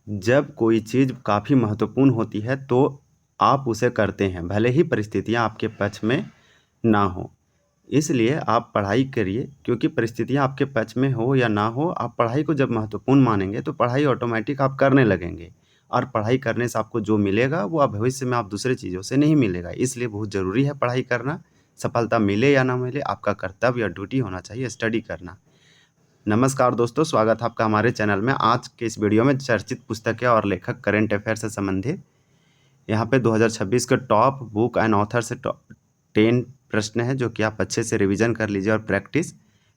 जब कोई चीज़ काफ़ी महत्वपूर्ण होती है तो आप उसे करते हैं, भले ही परिस्थितियाँ आपके पक्ष में ना हो। इसलिए आप पढ़ाई करिए, क्योंकि परिस्थितियाँ आपके पक्ष में हो या ना हो, आप पढ़ाई को जब महत्वपूर्ण मानेंगे तो पढ़ाई ऑटोमेटिक आप करने लगेंगे। और पढ़ाई करने से आपको जो मिलेगा वो आप भविष्य में आप दूसरे चीज़ों से नहीं मिलेगा। इसलिए बहुत ज़रूरी है पढ़ाई करना। सफलता मिले या ना मिले, आपका कर्तव्य या ड्यूटी होना चाहिए स्टडी करना। नमस्कार दोस्तों, स्वागत है आपका हमारे चैनल में। आज के इस वीडियो में चर्चित पुस्तकें और लेखक करंट अफेयर से संबंधित यहाँ पे 2026 के टॉप बुक एंड ऑथर से 10 प्रश्न है, जो कि आप अच्छे से रिवीजन कर लीजिए और प्रैक्टिस,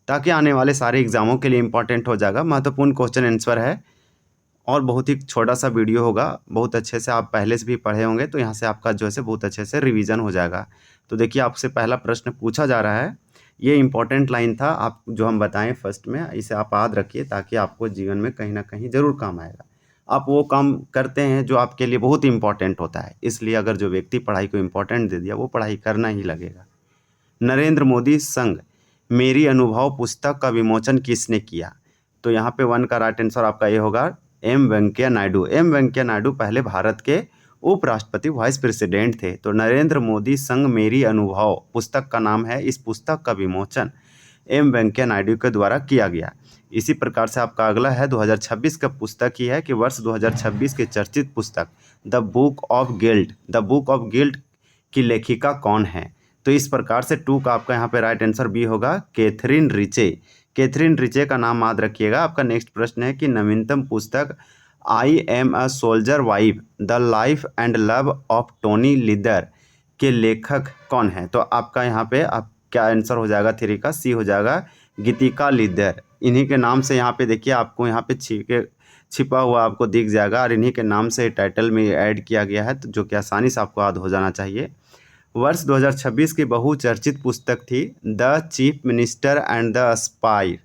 ताकि आने वाले सारे एग्जामों के लिए इंपॉर्टेंट हो जाएगा। महत्वपूर्ण क्वेश्चन आंसर है और बहुत ही छोटा सा वीडियो होगा। बहुत अच्छे से आप पहले से भी पढ़े होंगे, तो यहाँ से आपका जो है बहुत अच्छे से रिवीजन हो जाएगा। तो देखिए, आपसे पहला प्रश्न पूछा जा रहा है। ये इंपॉर्टेंट लाइन था, आप जो हम बताएं फर्स्ट में, इसे आप याद रखिए ताकि आपको जीवन में कहीं ना कहीं ज़रूर काम आएगा। आप वो काम करते हैं जो आपके लिए बहुत इंपॉर्टेंट होता है, इसलिए अगर जो व्यक्ति पढ़ाई को इंपॉर्टेंट दे दिया वो पढ़ाई करना ही लगेगा। नरेंद्र मोदी संग मेरी अनुभव पुस्तक का विमोचन किसने किया? तो यहाँ पे 1 का राइट आंसर आपका ये होगा, एम वेंकैया नायडू। एम वेंकैया नायडू पहले भारत के उपराष्ट्रपति वाइस प्रेसिडेंट थे। तो नरेंद्र मोदी संग मेरी अनुभव पुस्तक का नाम है। इस पुस्तक का विमोचन एम वेंकैया नायडू के द्वारा किया गया। इसी प्रकार से आपका अगला है 2026 का पुस्तक ही है कि वर्ष 2026 की चर्चित पुस्तक the book of guilt. The book of guilt की लेखिका कौन है? तो इस प्रकार से 2 का आपका यहाँ पे राइट आंसर बी होगा, कैथरीन रिचे। कैथरीन रिचे का नाम याद रखिएगा। आपका नेक्स्ट प्रश्न है कि नवीनतम पुस्तक I am a soldier wife the life and love of Tony leather के लेखक कौन है? तो आपका यहाँ पे आप क्या आंसर हो जाएगा? 3 का सी हो जाएगा, गीतिका लीदर। इन्हीं के नाम से यहाँ पे देखिए, आपको यहाँ पे छिपा हुआ आपको दिख जाएगा, और इन्हीं के नाम से टाइटल में ऐड किया गया है, तो जो कि आसानी से आपको याद हो जाना चाहिए। वर्ष 2026 की बहुचर्चित पुस्तक थी the chief minister and the spy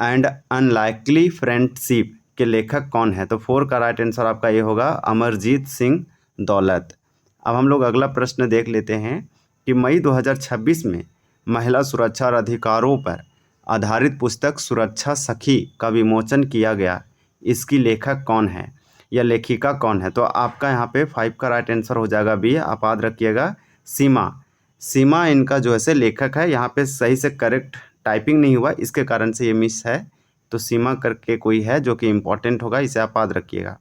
and unlikely friendship के लेखक कौन है? तो 4 का राइट आंसर आपका ये होगा, अमरजीत सिंह दौलत। अब हम लोग अगला प्रश्न देख लेते हैं कि मई 2026 में महिला सुरक्षा और अधिकारों पर आधारित पुस्तक सुरक्षा सखी का विमोचन किया गया। इसकी लेखक कौन है या लेखिका कौन है? तो आपका यहाँ पे 5 का राइट आंसर हो जाएगा बी। आप याद रखिएगा, सीमा। सीमा इनका जो है लेखक है। यहाँ पे सही से करेक्ट टाइपिंग नहीं हुआ, इसके कारण से ये मिस है। तो सीमा करके कोई है जो कि इम्पोर्टेंट होगा, इसे आप याद रखिएगा।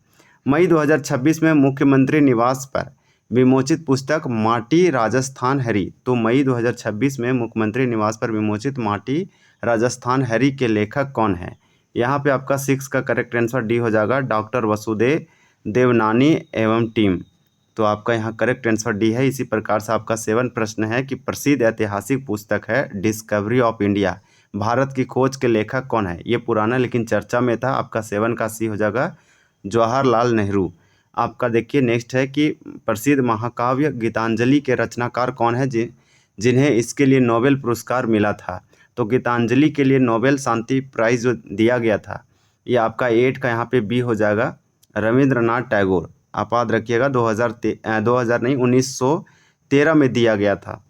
मई 2026 में मुख्यमंत्री निवास पर विमोचित पुस्तक माटी राजस्थान हरी। तो मई 2026 में मुख्यमंत्री निवास पर विमोचित माटी राजस्थान हरी के लेखक कौन है? यहाँ पे आपका 6 का करेक्ट आंसर डी हो जाएगा, डॉक्टर वसुदेव देवनानी एवं टीम। तो आपका यहाँ करेक्ट आंसर डी है। इसी प्रकार से आपका 7 प्रश्न है कि प्रसिद्ध ऐतिहासिक पुस्तक है डिस्कवरी ऑफ इंडिया, भारत की खोज के लेखक कौन है? ये पुराना लेकिन चर्चा में था। आपका 7 का सी हो जाएगा, जवाहरलाल नेहरू। आपका देखिए नेक्स्ट है कि प्रसिद्ध महाकाव्य गीतांजलि के रचनाकार कौन है जिन्हें इसके लिए नोबेल पुरस्कार मिला था? तो गीतांजलि के लिए नोबेल शांति प्राइज जो दिया गया था, ये आपका 8 का यहाँ पे बी हो जाएगा, रविंद्रनाथ टैगोर। आप याद रखिएगा, 2000 नहीं 1913 में दिया गया था।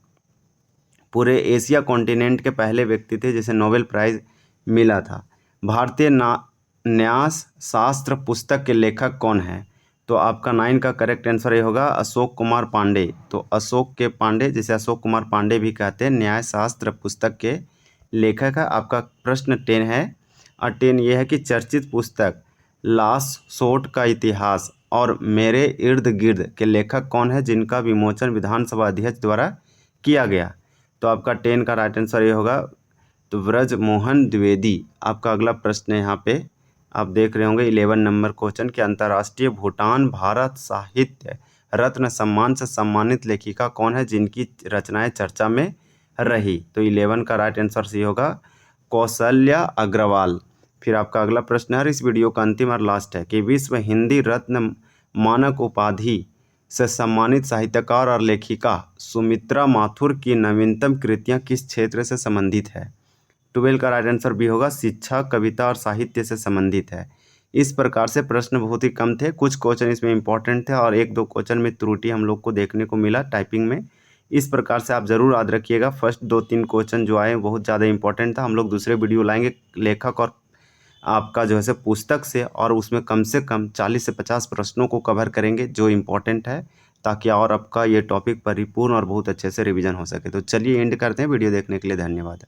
पूरे एशिया कॉन्टिनेंट के पहले व्यक्ति थे जिसे नोबेल प्राइज़ मिला था। भारतीय न्यास शास्त्र पुस्तक के लेखक कौन है? तो आपका 9 का करेक्ट आंसर ये होगा, अशोक कुमार पांडे। तो अशोक के पांडे, जिसे अशोक कुमार पांडे भी कहते हैं, न्याय शास्त्र पुस्तक के लेखक है। आपका प्रश्न 10 है, और 10 ये है कि चर्चित पुस्तक लास्ट शॉट का इतिहास और मेरे इर्द गिर्द के लेखक कौन है जिनका विमोचन विधानसभा अध्यक्ष द्वारा किया गया? तो आपका 10 का राइट आंसर ये होगा, तो ब्रज मोहन द्विवेदी। आपका अगला प्रश्न है, यहाँ पे आप देख रहे होंगे 11 नंबर क्वेश्चन के अंतर्राष्ट्रीय भूटान भारत साहित्य रत्न सम्मान से सम्मानित लेखिका कौन है जिनकी रचनाएं चर्चा में रही? तो 11 का राइट आंसर सी होगा, कौशल्या अग्रवाल। फिर आपका अगला प्रश्न है, इस वीडियो का अंतिम और लास्ट है कि विश्व हिंदी रत्न मानक उपाधि से सम्मानित साहित्यकार और लेखिका सुमित्रा माथुर की नवीनतम कृतियां किस क्षेत्र से संबंधित है? 12 का राइट आंसर भी होगा, शिक्षा कविता और साहित्य से संबंधित है। इस प्रकार से प्रश्न बहुत ही कम थे, कुछ क्वेश्चन इसमें इंपॉर्टेंट थे और 1-2 क्वेश्चन में त्रुटि हम लोग को देखने को मिला टाइपिंग में। इस प्रकार से आप ज़रूर याद रखिएगा, फर्स्ट 2-3 क्वेश्चन जो आए बहुत ज़्यादा इंपॉर्टेंट था। हम लोग दूसरे वीडियो लाएंगे लेखक और आपका जो है सो पुस्तक से, और उसमें कम से कम 40 से 50 प्रश्नों को कवर करेंगे जो इम्पोर्टेंट है, ताकि और आपका ये टॉपिक परिपूर्ण और बहुत अच्छे से रिवीजन हो सके। तो चलिए एंड करते हैं। वीडियो देखने के लिए धन्यवाद।